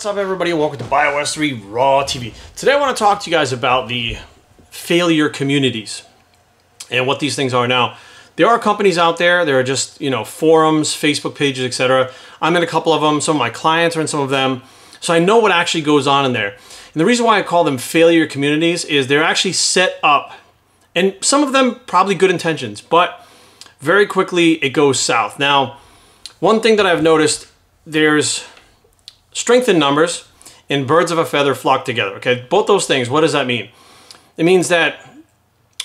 What's up, everybody? Welcome to BioS 3 Raw TV. Today I want to talk to you guys about the failure communities and what these things are. Now, there are companies out there. There are just, forums, Facebook pages, etc. I'm in a couple of them. Some of my clients are in some of them. So I know what actually goes on in there. And the reason why I call them failure communities is they're actually set up, and some of them probably good intentions, but very quickly it goes south. Now, one thing that I've noticed, there's strength in numbers and birds of a feather flock together. Okay, both those things, what does that mean? It means that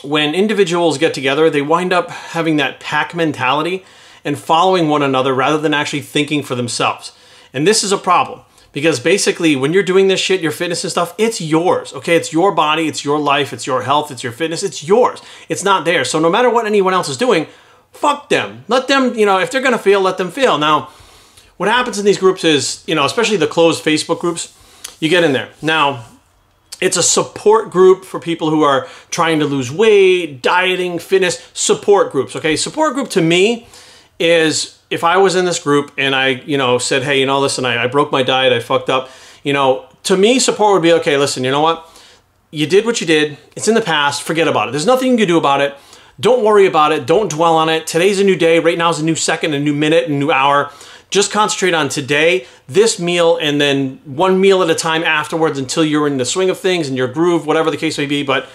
when individuals get together, they wind up having that pack mentality and following one another rather than actually thinking for themselves. And this is a problem because basically when you're doing this shit, your fitness and stuff, it's yours. Okay, it's your body, it's your life, it's your health, it's your fitness, it's yours. It's not theirs. So no matter what anyone else is doing, fuck them. Let them, if they're gonna fail, let them fail. Now, what happens in these groups is, especially the closed Facebook groups, you get in there. Now, it's a support group for people who are trying to lose weight, dieting, fitness, support groups, okay? Support group to me is if I was in this group and I, said, hey, listen, I broke my diet, I fucked up, to me, support would be, okay, listen, you know what? You did what you did. It's in the past. Forget about it. There's nothing you can do about it. Don't worry about it. Don't dwell on it. Today's a new day. Right now is a new second, a new minute, a new hour. Just concentrate on today, this meal, and then one meal at a time afterwards until you're in the swing of things and your groove, whatever the case may be. But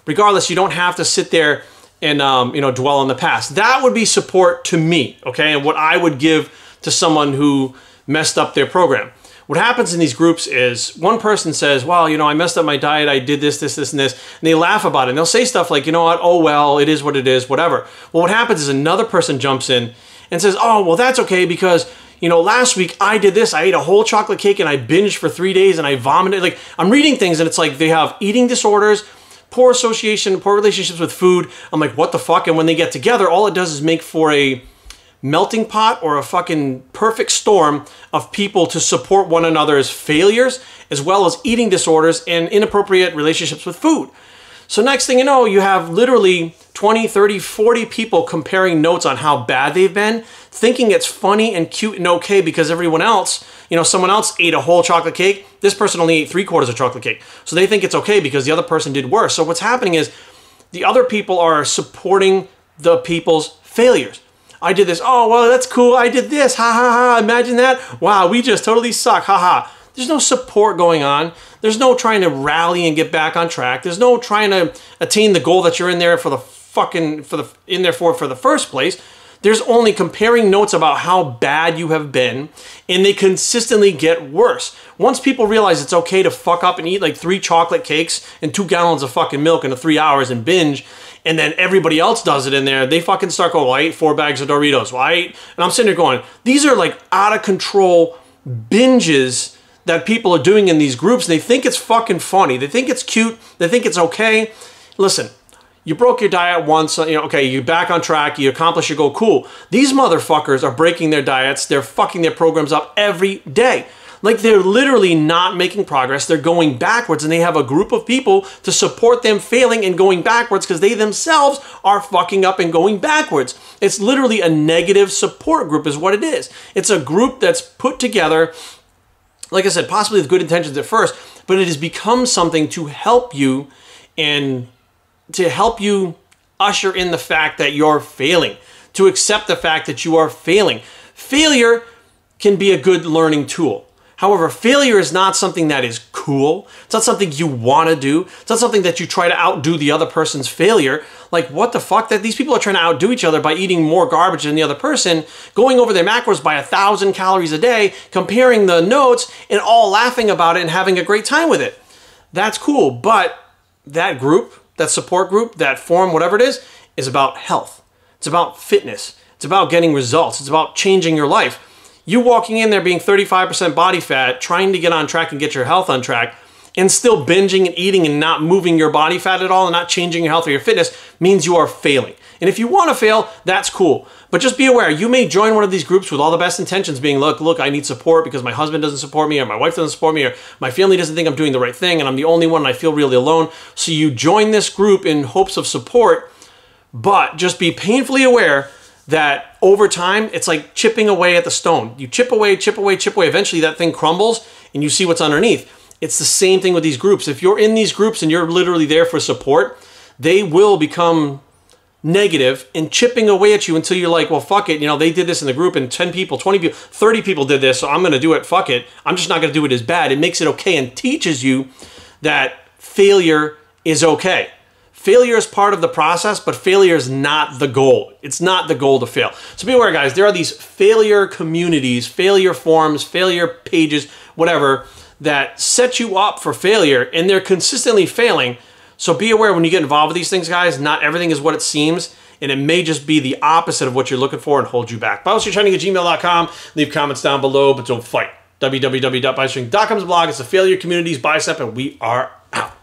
regardless, you don't have to sit there and dwell on the past. That would be support to me, okay? And what I would give to someone who messed up their program. What happens in these groups is one person says, well, I messed up my diet, I did this, this, this, and this, and they laugh about it. And they'll say stuff like, you know what, oh, well, it is what it is, whatever. Well, what happens is another person jumps in and says, oh, well, that's okay because, last week I did this. I ate a whole chocolate cake and I binged for 3 days and I vomited. Like, I'm reading things and it's like they have eating disorders, poor association, poor relationships with food. I'm like, what the fuck? And when they get together, all it does is make for a melting pot or a fucking perfect storm of people to support one another's failures as well as eating disorders and inappropriate relationships with food. So next thing you know, you have literally 20, 30, 40 people comparing notes on how bad they've been, thinking it's funny and cute and okay because everyone else, someone else ate a whole chocolate cake. This person only ate 3/4 of chocolate cake. So they think it's okay because the other person did worse. So what's happening is the other people are supporting the people's failures. I did this. Oh, well, that's cool. I did this. Ha, ha, ha. Imagine that. Wow, we just totally suck. Ha, ha. There's no support going on. There's no trying to rally and get back on track. There's no trying to attain the goal that you're in there for the first place. There's only comparing notes about how bad you have been, and they consistently get worse. Once people realize it's okay to fuck up and eat like 3 chocolate cakes and 2 gallons of fucking milk in 3 hours and binge, and then everybody else does it in there, they fucking start going, well, I ate 4 bags of Doritos. Well, and I'm sitting there going, these are like out of control binges that people are doing in these groups. And they think it's fucking funny. They think it's cute. They think it's okay. Listen, you broke your diet once, okay, you're back on track, you accomplish your goal, cool. These motherfuckers are breaking their diets, they're fucking their programs up every day. Like, they're literally not making progress, they're going backwards, and they have a group of people to support them failing and going backwards because they themselves are fucking up and going backwards. It's literally a negative support group is what it is. It's a group that's put together, like I said, possibly with good intentions at first, but it has become something to help you and to help you usher in the fact that you're failing, to accept the fact that you are failing. Failure can be a good learning tool. However, failure is not something that is cool. It's not something you want to do. It's not something that you try to outdo the other person's failure. Like, what the fuck? That these people are trying to outdo each other by eating more garbage than the other person, going over their macros by 1,000 calories a day, comparing the notes, and all laughing about it and having a great time with it. That's cool, but that group, that support group, that forum, whatever it is about health. It's about fitness. It's about getting results. It's about changing your life. You walking in there being 35% body fat, trying to get on track and get your health on track, and still binging and eating and not moving your body fat at all and not changing your health or your fitness means you are failing. And if you want to fail, that's cool. But just be aware, you may join one of these groups with all the best intentions being, look, I need support because my husband doesn't support me or my wife doesn't support me or my family doesn't think I'm doing the right thing and I'm the only one and I feel really alone. So you join this group in hopes of support, but just be painfully aware that over time, it's like chipping away at the stone. You chip away, chip away, chip away. Eventually that thing crumbles and you see what's underneath. It's the same thing with these groups. If you're in these groups and you're literally there for support, they will become negative and chipping away at you until you're like, well, fuck it. You know, they did this in the group and 10 people, 20 people, 30 people did this, so I'm going to do it. Fuck it. I'm just not going to do it as bad. It makes it okay and teaches you that failure is okay. Failure is part of the process, but failure is not the goal. It's not the goal to fail. So be aware, guys, there are these failure communities, failure forums, failure pages, whatever, that set you up for failure, and they're consistently failing. So be aware when you get involved with these things, guys, not everything is what it seems, and it may just be the opposite of what you're looking for and hold you back. BibleStreetTraining@gmail.com. Leave comments down below, but don't fight. www.BibleStreet.com is a blog. It's a failure communities bicep, and we are out.